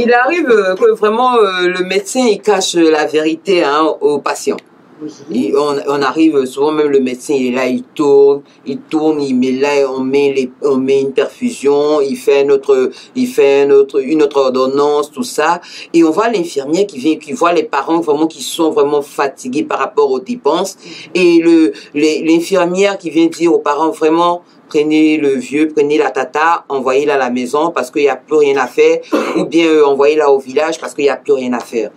il arrive que vraiment le médecin il cache la vérité hein, aux patients. Oui. On arrive souvent même le médecin il est là, il tourne, il met là, on met une perfusion, il fait une autre ordonnance, tout ça, et on voit l'infirmière qui vient, qui voit les parents vraiment qui sont vraiment fatigués par rapport aux dépenses, et l'infirmière qui vient dire aux parents vraiment prenez le vieux, prenez la tata, envoyez-la à la maison parce qu'il n'y a plus rien à faire, ou bien envoyez-la au village parce qu'il n'y a plus rien à faire.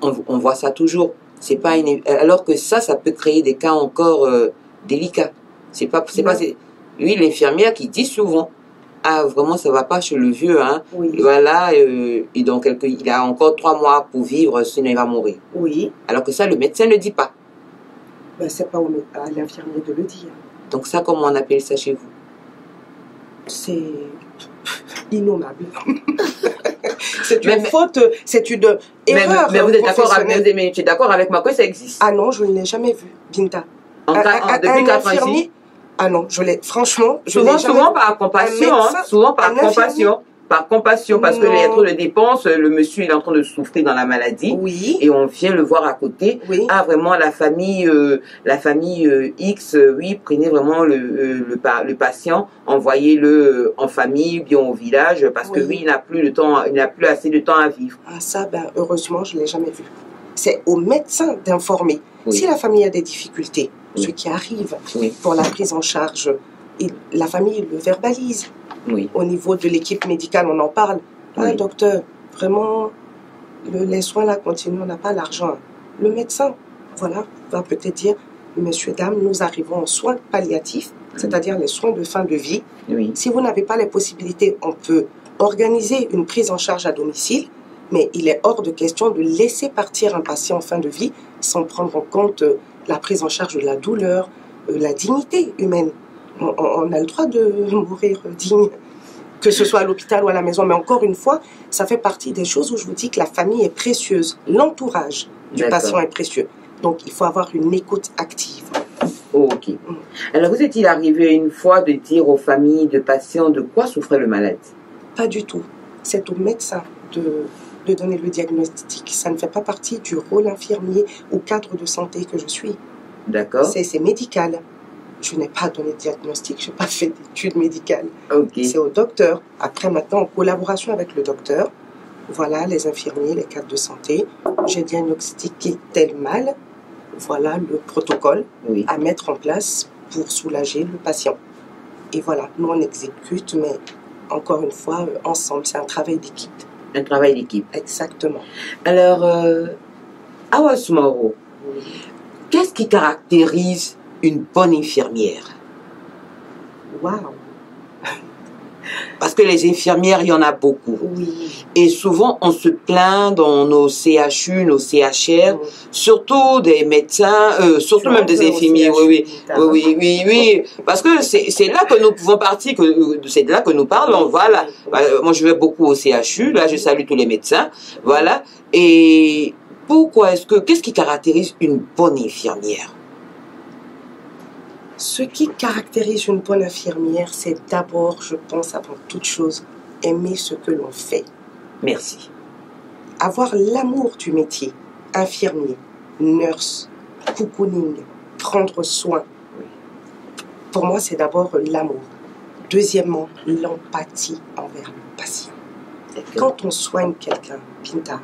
On voit ça toujours. C'est pas alors que ça peut créer des cas encore délicats. Oui, l'infirmière qui dit souvent, ah vraiment ça va pas chez le vieux, hein. Oui. Voilà, il a encore 3 mois pour vivre, sinon il va mourir. Oui. Alors que ça le médecin ne dit pas. Ben, c'est pas à l'infirmier de le dire. Donc ça, comment on appelle ça chez vous? C'est innommable. C'est une faute, c'est une erreur. Mais vous êtes d'accord avec moi que ça existe? Ah non, je ne l'ai jamais vu, Binta. Depuis 4 ans ici? Ah non, franchement, souvent par compassion, hein, souvent par compassion. Par compassion, parce que il y a trop de dépenses, le monsieur il est en train de souffrir dans la maladie, oui. Et on vient le voir à côté. Oui. Ah vraiment la famille X, oui, prenez vraiment le patient, envoyez-le en famille, bien au village, parce que oui, il n'a plus assez de temps à vivre. Ah ça, ben heureusement je l'ai jamais vu. C'est au médecin d'informer. Oui. Si la famille a des difficultés, ce qui arrive pour la prise en charge, la famille le verbalise. Oui. Au niveau de l'équipe médicale, on en parle. Ah, docteur, vraiment, les soins là continuent, on n'a pas l'argent. Le médecin, voilà, va peut-être dire, messieurs, dames, nous arrivons aux soins palliatifs, c'est-à-dire les soins de fin de vie. Oui. Si vous n'avez pas les possibilités, on peut organiser une prise en charge à domicile, mais il est hors de question de laisser partir un patient en fin de vie sans prendre en compte la prise en charge de la douleur, la dignité humaine. On a le droit de mourir digne, que ce soit à l'hôpital ou à la maison. Mais encore une fois, ça fait partie des choses où je vous dis que la famille est précieuse. L'entourage du patient est précieux. Donc, il faut avoir une écoute active. Oh, ok. Alors, vous est-il arrivé une fois de dire aux familles de patients de quoi souffrait le malade? Pas du tout. C'est au médecin de donner le diagnostic. Ça ne fait pas partie du rôle infirmier ou cadre de santé que je suis. D'accord. C'est médical. Je n'ai pas donné de diagnostic, je n'ai pas fait d'études médicales. Okay. C'est au docteur. Après, maintenant, en collaboration avec le docteur, voilà, les infirmiers, les cadres de santé, j'ai diagnostiqué tel mal, voilà le protocole à mettre en place pour soulager le patient. Et voilà, nous on exécute, mais encore une fois, ensemble, c'est un travail d'équipe. Un travail d'équipe. Exactement. Alors, Awa Soumaoro, qu'est-ce qui caractérise une bonne infirmière? Waouh! Parce que les infirmières, il y en a beaucoup. Oui. Et souvent, on se plaint dans nos CHU, nos CHR, surtout des médecins, surtout même des infirmiers. Oui. Parce que c'est là que nous pouvons partir, c'est de là que nous parlons. Voilà. Moi, je vais beaucoup au CHU. Là, je salue tous les médecins. Voilà. Et qu'est-ce qui caractérise une bonne infirmière? Ce qui caractérise une bonne infirmière, c'est d'abord, je pense, avant toute chose, aimer ce que l'on fait. Merci. Avoir l'amour du métier, infirmier, nurse, cocooning, prendre soin. Pour moi, c'est d'abord l'amour. Deuxièmement, l'empathie envers le patient. Quand on soigne quelqu'un, Binta,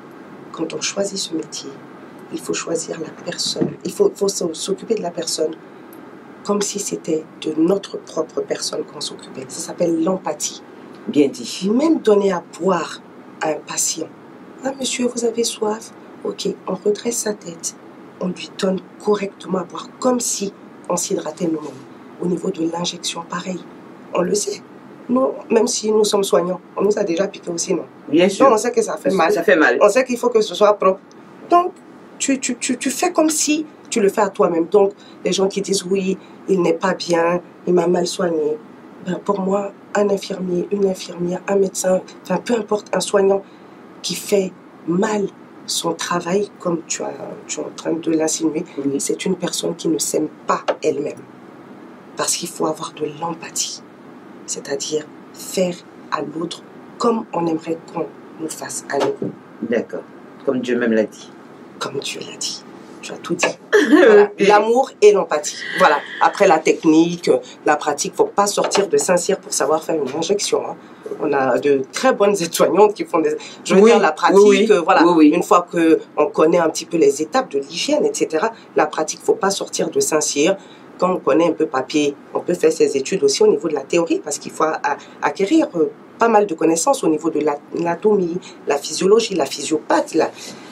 quand on choisit ce métier, il faut choisir la personne, il faut s'occuper de la personne comme si c'était de notre propre personne qu'on s'occupait. Ça s'appelle l'empathie. Bien dit. Même donner à boire à un patient. Ah, monsieur, vous avez soif? Ok, on redresse sa tête. On lui donne correctement à boire, comme si on s'hydratait nous-mêmes. Au niveau de l'injection, pareil. On le sait. Nous, même si nous sommes soignants, on nous a déjà piqué aussi, non? Bien sûr. Donc, on sait que ça fait mal. Ça fait mal. On sait qu'il faut que ce soit propre. Donc, tu fais comme si tu le fais à toi-même. Donc, les gens qui disent oui, il n'est pas bien, il m'a mal soigné. Ben, pour moi, un infirmier, une infirmière, un médecin, enfin peu importe, un soignant qui fait mal son travail, comme tu es en train de l'insinuer, c'est une personne qui ne s'aime pas elle-même. Parce qu'il faut avoir de l'empathie. C'est-à-dire faire à l'autre comme on aimerait qu'on nous fasse à nous. D'accord. Comme Dieu même l'a dit. Comme Dieu l'a dit. Tu as tout dit. Voilà. L'amour et l'empathie. Voilà. Après la technique, la pratique, il ne faut pas sortir de Saint-Cyr pour savoir faire une injection. Hein. On a de très bonnes aides-soignantes qui font des... Je veux dire, la pratique, voilà. Une fois qu'on connaît un petit peu les étapes de l'hygiène, etc., la pratique, il ne faut pas sortir de Saint-Cyr. Quand on connaît un peu papier, on peut faire ses études aussi au niveau de la théorie, parce qu'il faut acquérir pas mal de connaissances au niveau de l'anatomie, la physiologie, la physiopathe,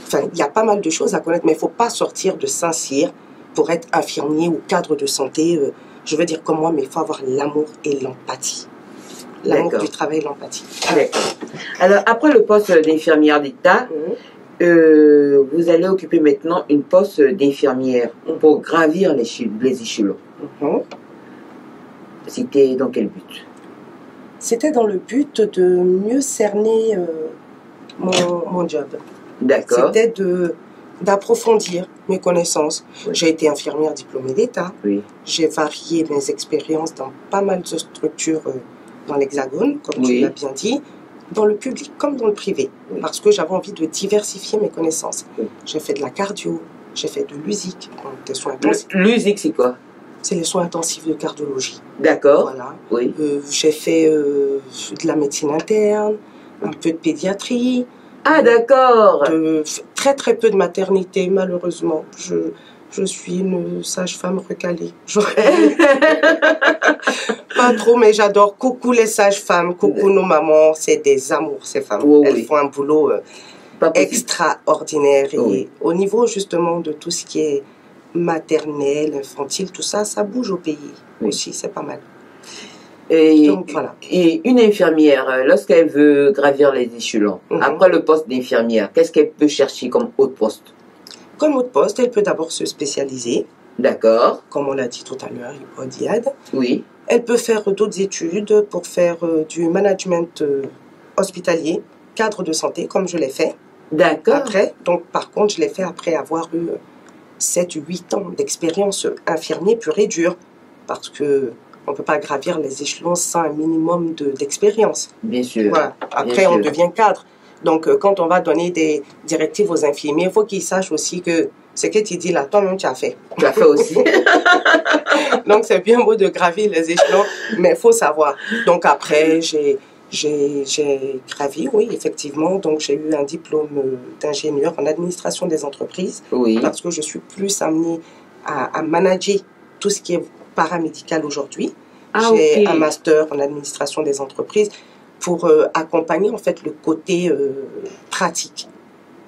Enfin, il y a pas mal de choses à connaître, mais il ne faut pas sortir de Saint-Cyr pour être infirmier ou cadre de santé. Je veux dire comme moi, mais il faut avoir l'amour et l'empathie. L'amour du travail et l'empathie. D'accord. Alors, après le poste d'infirmière d'État, vous allez occuper maintenant une poste d'infirmière pour gravir les échelons. C'était dans quel but? C'était dans le but de mieux cerner mon job. D'accord. C'était d'approfondir mes connaissances. J'ai été infirmière diplômée d'État. J'ai varié mes expériences dans pas mal de structures dans l'Hexagone, comme tu l'as bien dit, dans le public comme dans le privé, parce que j'avais envie de diversifier mes connaissances. J'ai fait de la cardio, j'ai fait de l'USIC, des soins intensifs. L'USIC, c'est quoi? C'est les soins intensifs de cardiologie. D'accord. Voilà. J'ai fait de la médecine interne, un peu de pédiatrie. Ah, d'accord. Très très peu de maternité, malheureusement. Je suis une sage-femme recalée. Pas trop, mais j'adore. Coucou les sages-femmes, coucou nos mamans. C'est des amours, ces femmes. Elles font un boulot extraordinaire. Et au niveau justement de tout ce qui est maternel, infantile, tout ça, ça bouge au pays aussi. C'est pas mal. Donc, voilà. Et une infirmière, lorsqu'elle veut gravir les échelons, après le poste d'infirmière, qu'est-ce qu'elle peut chercher comme autre poste? Comme autre poste, elle peut d'abord se spécialiser. D'accord. Comme on l'a dit tout à l'heure, Hippolyte. Oui. Elle peut faire d'autres études pour faire du management hospitalier, cadre de santé, comme je l'ai fait. D'accord. Après, donc par contre, je l'ai fait après avoir eu 7-8 ans d'expérience infirmier pur et dur. Parce que on ne peut pas gravir les échelons sans un minimum d'expérience. Bien sûr. Voilà. Après, on devient cadre. Donc, quand on va donner des directives aux infirmiers, il faut qu'ils sachent aussi que ce que tu dis là, toi-même, tu as fait. Tu as fait aussi. Donc, c'est bien beau de gravir les échelons, mais il faut savoir. Donc, après, j'ai gravi, oui, effectivement. Donc, j'ai eu un diplôme d'ingénieur en administration des entreprises. Oui. Parce que je suis plus amenée à manager tout ce qui est paramédical aujourd'hui. J'ai un master en administration des entreprises pour accompagner en fait le côté pratique.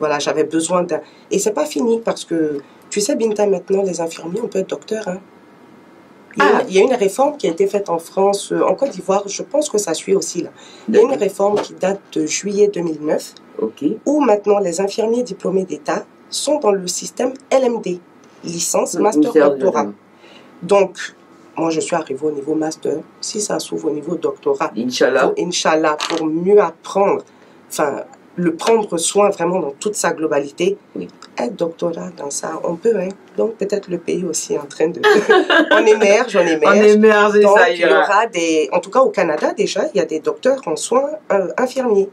Voilà, j'avais besoin d'un... Et c'est pas fini parce que, tu sais Binta, maintenant les infirmiers, on peut être docteur. Hein. Il y a une réforme qui a été faite en France, en Côte d'Ivoire, je pense que ça suit aussi là. Il y a une réforme qui date de juillet 2009, où maintenant les infirmiers diplômés d'État sont dans le système LMD, licence, master, doctorat. Donc, moi, je suis arrivée au niveau master. Si ça s'ouvre au niveau doctorat, Inch'Allah, pour mieux apprendre, enfin, le prendre soin vraiment dans toute sa globalité, être doctorat dans ça, on peut, hein. Donc, peut-être le pays aussi est en train de... on émerge. On émerge, donc, ça il y aura des... En tout cas, au Canada, déjà, il y a des docteurs en soins infirmiers.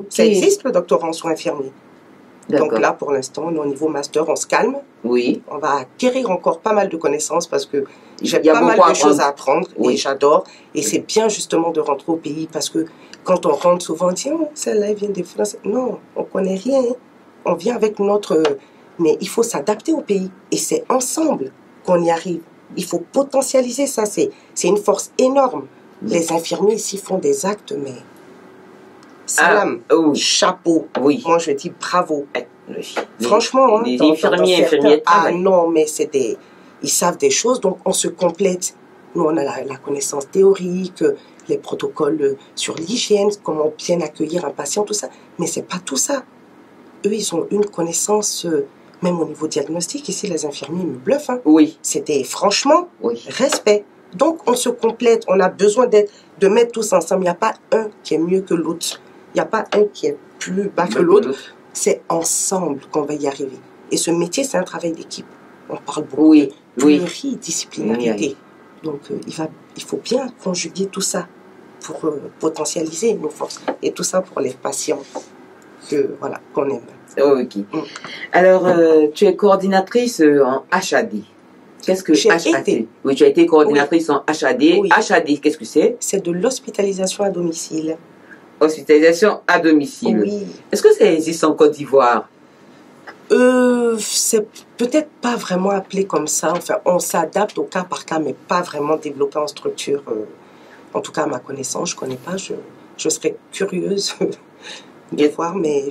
Ça existe, le doctorat en soins infirmiers. Donc là, pour l'instant, au niveau master, on se calme. Oui. On va acquérir encore pas mal de connaissances parce que j'ai pas mal de choses à apprendre et j'adore. Et c'est bien justement de rentrer au pays parce que quand on rentre souvent, on dit « Oh, celle-là vient de France. » Non, on connaît rien. On vient avec notre... Mais il faut s'adapter au pays. Et c'est ensemble qu'on y arrive. Il faut potentialiser ça. C'est une force énorme. Les infirmiers ici font des actes, mais... Salam, chapeau. Moi, je dis bravo. Franchement, hein, les infirmiers, infirmières. Ah non, mais c'est des... Ils savent des choses, donc on se complète. Nous, on a la connaissance théorique, les protocoles sur l'hygiène, comment bien accueillir un patient, tout ça. Mais c'est pas tout ça. Eux, ils ont une connaissance, même au niveau diagnostic. Ici, les infirmiers me bluffent. Hein. Oui. C'était franchement respect. Donc, on se complète. On a besoin de mettre tous ensemble. Il n'y a pas un qui est mieux que l'autre. Il n'y a pas un qui est plus bas que l'autre. C'est ensemble qu'on va y arriver. Et ce métier, c'est un travail d'équipe. On parle beaucoup de pluridisciplinarité. Donc, il faut bien conjuguer tout ça pour potentialiser nos forces. Et tout ça pour les patients. voilà, qu'on aime. Ok. Alors, tu es coordinatrice en HAD. Qu'est-ce que HAD? Oui, tu as été coordinatrice en HAD. Oui. HAD, qu'est-ce que c'est? C'est de l'hospitalisation à domicile. Hospitalisation à domicile. Oui. Est-ce que ça existe en Côte d'Ivoire? C'est peut-être pas vraiment appelé comme ça. Enfin, on s'adapte au cas par cas, mais pas vraiment développé en structure. En tout cas, à ma connaissance, je connais pas. Je serais curieuse de voir, mais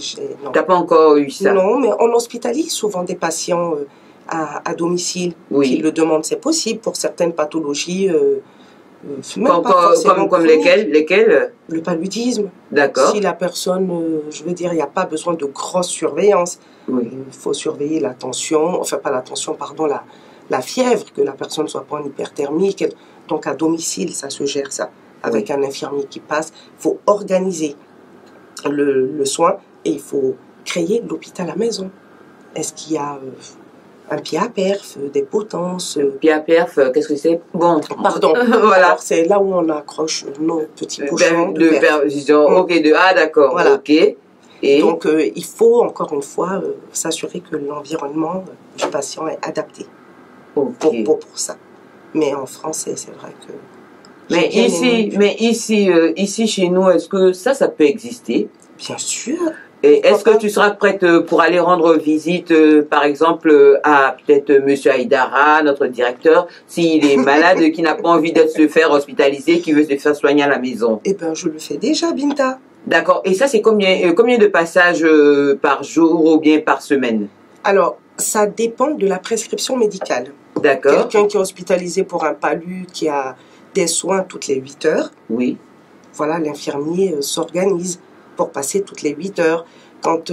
non. T'as pas encore eu ça? Non, mais on hospitalise souvent des patients à domicile qui le demandent. C'est possible pour certaines pathologies. Comme lesquelles? Le paludisme. D'accord. Si la personne, je veux dire, il n'y a pas besoin de grosse surveillance. Il faut surveiller la tension, enfin pas la tension, pardon, la fièvre, que la personne ne soit pas en hyperthermie. Donc à domicile, ça se gère ça, avec un infirmier qui passe. Il faut organiser le soin et il faut créer l'hôpital à la maison. Est-ce qu'il y a un pied à perf, des potences? Pied à perf, qu'est-ce que c'est? Bon. Pardon. Voilà. Alors c'est là où on accroche nos petits pochons de perf. Ok, ah d'accord, voilà. Ok. Et donc, il faut, encore une fois, s'assurer que l'environnement du patient est adapté pour ça. Mais en français, c'est vrai que... Mais ici, chez nous, est-ce que ça peut exister? Bien sûr. Et est-ce que tu seras prête pour aller rendre visite, par exemple, à peut-être Monsieur Aïdara, notre directeur, s'il est malade, qui n'a pas envie de se faire hospitaliser, qui veut se faire soigner à la maison? Eh bien, je le fais déjà, Binta. D'accord. Et ça, c'est combien de passages par jour ou bien par semaine? Alors, ça dépend de la prescription médicale. D'accord. Quelqu'un qui est hospitalisé pour un palud, qui a des soins toutes les 8 heures. Oui. Voilà, l'infirmier s'organise pour passer toutes les 8 heures. Quand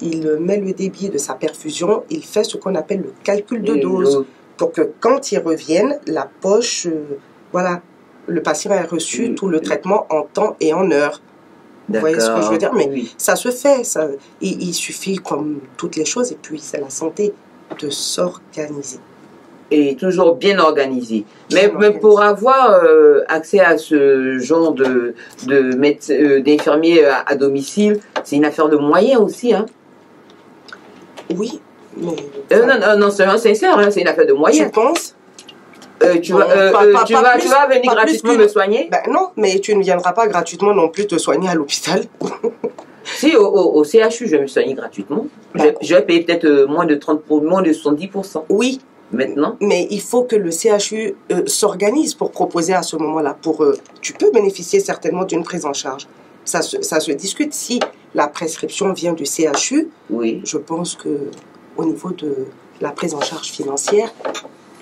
il met le débit de sa perfusion, il fait ce qu'on appelle le calcul de dose. Pour que quand il revienne, la poche, voilà, le patient a reçu tout le traitement en temps et en heure. Vous voyez ce que je veux dire? Mais ça se fait. Il suffit, comme toutes les choses, et puis c'est la santé, de s'organiser. Et toujours bien organisé. Mais pour avoir accès à ce genre d'infirmiers à domicile, c'est une affaire de moyens aussi, hein? Oui, mais... non, c'est sincère, hein, c'est une affaire de moyens. Tu penses? Tu vas venir gratuitement me soigner? Ben non, mais tu ne viendras pas gratuitement non plus te soigner à l'hôpital. Si, au CHU, je vais me soigner gratuitement. Je vais payer peut-être moins de 70%. Oui. Maintenant. Mais il faut que le CHU s'organise pour proposer à ce moment-là. Tu peux bénéficier certainement d'une prise en charge. Ça se discute. Si la prescription vient du CHU, je pense qu'au niveau de la prise en charge financière,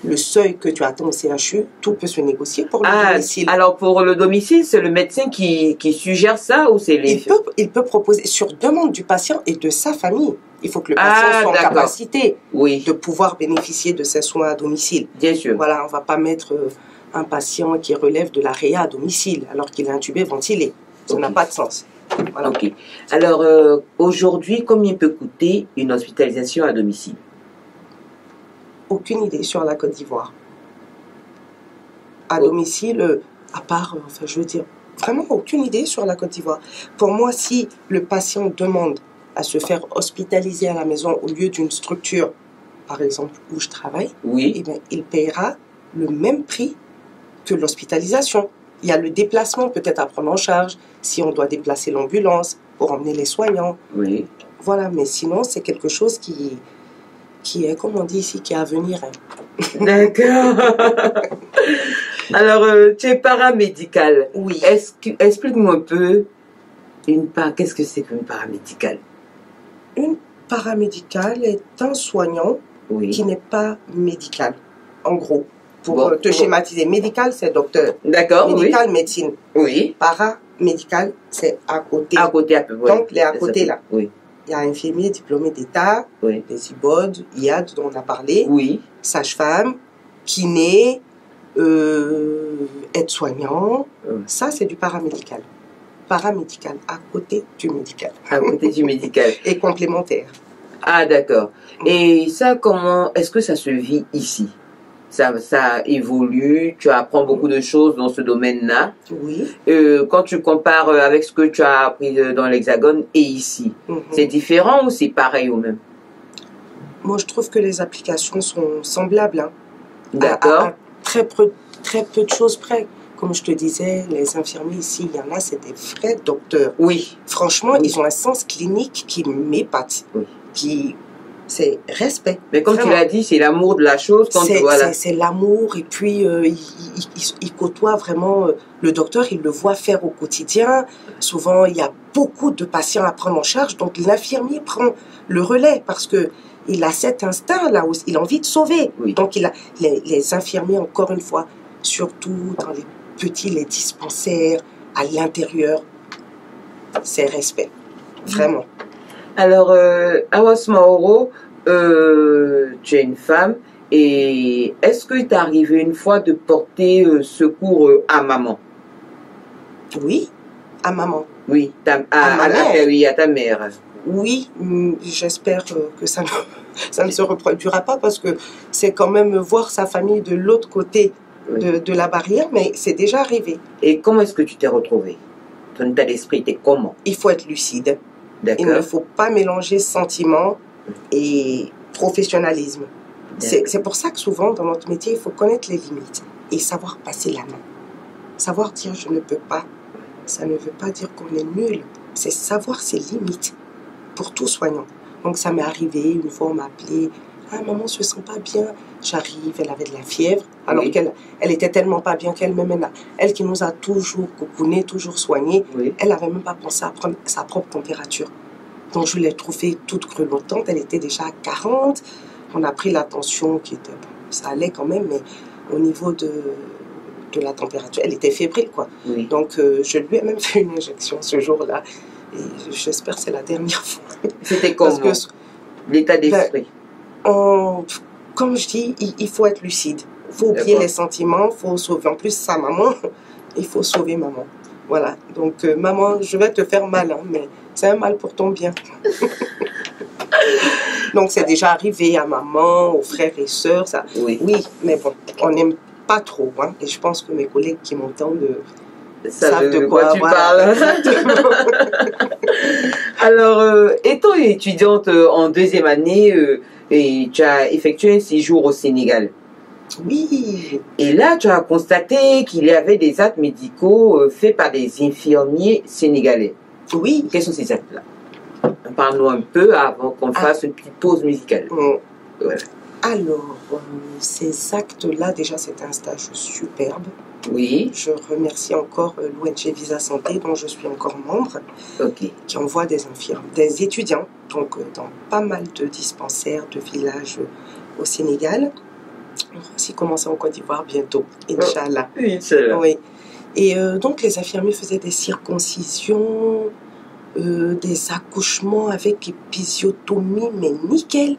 le seuil que tu attends au CHU, tout peut se négocier pour le domicile. Alors pour le domicile, c'est le médecin qui suggère ça ou c'est les... Il peut proposer sur demande du patient et de sa famille. Il faut que le patient soit en capacité de pouvoir bénéficier de ses soins à domicile. Bien sûr. Voilà, on ne va pas mettre un patient qui relève de la réa à domicile alors qu'il est intubé, ventilé. Ça n'a pas de sens. Voilà. Ok. Alors aujourd'hui, combien peut coûter une hospitalisation à domicile? Aucune idée sur la Côte d'Ivoire. À domicile, à part, enfin je veux dire, vraiment aucune idée sur la Côte d'Ivoire. Pour moi, si le patient demande à se faire hospitaliser à la maison au lieu d'une structure, par exemple, où je travaille, eh bien, il paiera le même prix que l'hospitalisation. Il y a le déplacement peut-être à prendre en charge, si on doit déplacer l'ambulance pour emmener les soignants. Oui. Voilà, mais sinon, c'est quelque chose qui est, comme on dit ici, qui est à venir. Hein. D'accord. Alors, tu es paramédicale. Oui. Explique-moi un peu, qu'est-ce que c'est qu'une paramédicale? Une paramédicale est un soignant qui n'est pas médical, en gros. Pour te schématiser, médical, c'est docteur. D'accord, médical, médecine. Oui. Paramédical, c'est à côté. À côté, à peu près. Donc, les à côté, là. Oui. Il y a infirmier diplômé d'État, les IBOD, IAD dont on a parlé, sage-femme, kiné, aide-soignant. Ça, c'est du paramédical. Paramédical, à côté du médical. À côté du médical. Et complémentaire. Ah, d'accord. Et ça, comment est-ce que ça se vit ici? ça évolue, tu apprends beaucoup de choses dans ce domaine-là. Oui. Quand tu compares avec ce que tu as appris dans l'Hexagone et ici, c'est différent ou c'est pareil ou même? Moi, je trouve que les applications sont semblables. Hein. D'accord. À très peu de choses près. Comme je te disais, les infirmiers ici, il y en a, c'est des vrais docteurs. Oui. Franchement, ils ont un sens clinique qui m'épate. Oui. C'est respect. Mais comme vraiment, tu l'as dit, c'est l'amour de la chose. C'est l'amour, et puis il côtoie vraiment le docteur, il le voit faire au quotidien. Souvent, il y a beaucoup de patients à prendre en charge, donc l'infirmier prend le relais parce que il a cet instinct-là, il a envie de sauver. Oui. Donc, les infirmiers, encore une fois, surtout dans les dispensaires, à l'intérieur, c'est respect. Vraiment. Alors, Awas Maoro, tu es une femme, et est-ce qu'il t'est arrivé une fois de porter secours à maman? Oui, à maman. Oui, à ta mère. Oui, j'espère que ça ne se reproduira pas parce que c'est quand même voir sa famille de l'autre côté de la barrière, mais c'est déjà arrivé. Et comment est-ce que tu t'es retrouvée? Ton état d'esprit était comment? Il faut être lucide. Il ne faut pas mélanger sentiment et professionnalisme. C'est pour ça que souvent, dans notre métier, il faut connaître les limites et savoir passer la main. Savoir dire « je ne peux pas », ça ne veut pas dire qu'on est nul. C'est savoir ses limites pour tout soignant. Donc ça m'est arrivé, une fois on m'a appelé « Ah, maman, je ne se sent pas bien ». J'arrive, elle avait de la fièvre, alors qu'elle était tellement pas bien qu'elle-même, elle qui nous a toujours coucounés, toujours soignés, elle n'avait même pas pensé à prendre sa propre température. Donc je l'ai trouvée toute grelottante, elle était déjà à 40. On a pris la tension qui était, ça allait quand même, mais au niveau de la température, elle était fébrile, quoi. Oui. Donc je lui ai même fait une injection ce jour-là, et j'espère que c'est la dernière fois. C'était comment l'état d'esprit? Comme je dis, il faut être lucide. Il faut oublier les sentiments, il faut sauver. En plus, sa maman, il faut sauver maman. Voilà. Donc, maman, je vais te faire mal, hein, mais c'est un mal pour ton bien. Donc, c'est déjà arrivé à maman, aux frères et sœurs. Ça. Oui, mais bon, on n'aime pas trop. Hein, et je pense que mes collègues qui m'entendent savent de quoi tu parles. Alors, étant étudiante en deuxième année, et tu as effectué un séjour au Sénégal. Oui. Et là, tu as constaté qu'il y avait des actes médicaux faits par des infirmiers sénégalais. Oui. Quels sont ces actes-là? Parle-nous un peu avant qu'on fasse une petite pause musicale. Voilà. Alors, ces actes-là, déjà, c'est un stage superbe. Oui. Je remercie encore l'ONG Visa Santé, dont je suis encore membre, qui envoie des étudiants, donc dans pas mal de dispensaires, de villages au Sénégal. On va aussi commencer en Côte d'Ivoire bientôt, Inch'Allah. Oui. Et donc, les infirmiers faisaient des circoncisions, des accouchements avec épisiotomie, mais nickel.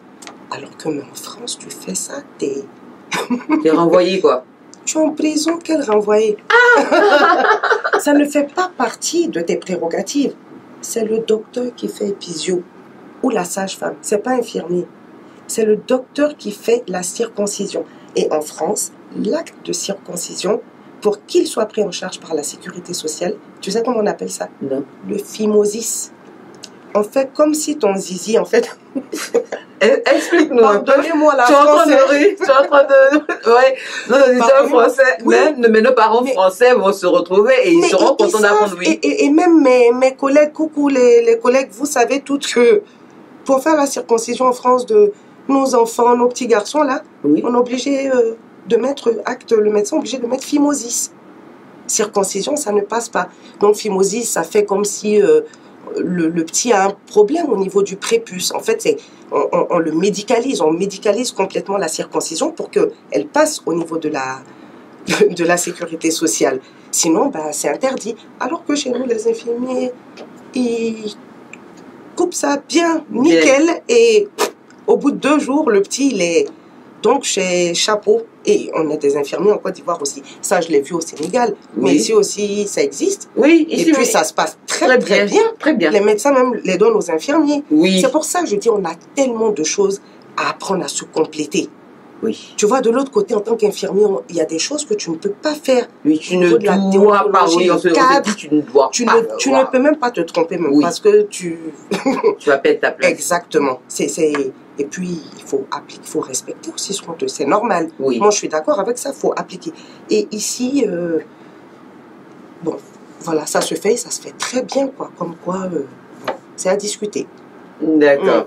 Alors que en France, tu fais ça, t'es renvoyé, quoi. Tu es en prison, quel renvoyé? Ça ne fait pas partie de tes prérogatives. C'est le docteur qui fait épisio ou la sage-femme. C'est pas infirmier. C'est le docteur qui fait la circoncision. Et en France, l'acte de circoncision, pour qu'il soit pris en charge par la sécurité sociale, tu sais comment on appelle ça? Non. Le phimosis. On fait comme si ton zizi, en fait... Explique-nous un peu. Donnez-moi la française. Tu es en train de... Ouais. Non, c'est un français. Oui. Mais nos parents français vont se retrouver et ils seront contents d'apprendre, oui. Et même mes collègues, coucou les collègues, vous savez toutes que pour faire la circoncision en France de nos enfants, nos petits garçons, là, on est obligé de mettre le médecin est obligé de mettre phimosis. Circoncision, ça ne passe pas. Donc phimosis, ça fait comme si... le petit a un problème au niveau du prépuce. En fait, on le médicalise, on médicalise complètement la circoncision pour qu'elle passe au niveau de la sécurité sociale. Sinon, c'est interdit. Alors que chez nous, les infirmiers, ils coupent ça bien, nickel, et au bout de 2 jours, le petit, il est donc chez Chapeau. Et on a des infirmiers en Côte d'Ivoire aussi. Ça, je l'ai vu au Sénégal. Mais ici aussi, ça existe. Oui, ici, et puis, ça se passe très bien. Très bien. Les médecins même les donnent aux infirmiers. Oui. C'est pour ça que je dis on a tellement de choses à apprendre à se compléter. Oui. Tu vois, de l'autre côté, en tant qu'infirmier, il y a des choses que tu ne peux pas faire. Oui, tu ne dois pas, oui, on se dit, tu ne dois tu pas. Tu ne peux même pas te tromper, même, parce que tu... tu vas perdre ta place. Exactement. Et puis, il faut appliquer, il faut respecter aussi ce qu'on te... C'est normal. Oui. Moi, je suis d'accord avec ça, il faut appliquer. Et ici, bon, voilà, ça se fait très bien, quoi. Comme quoi, bon, c'est à discuter. D'accord.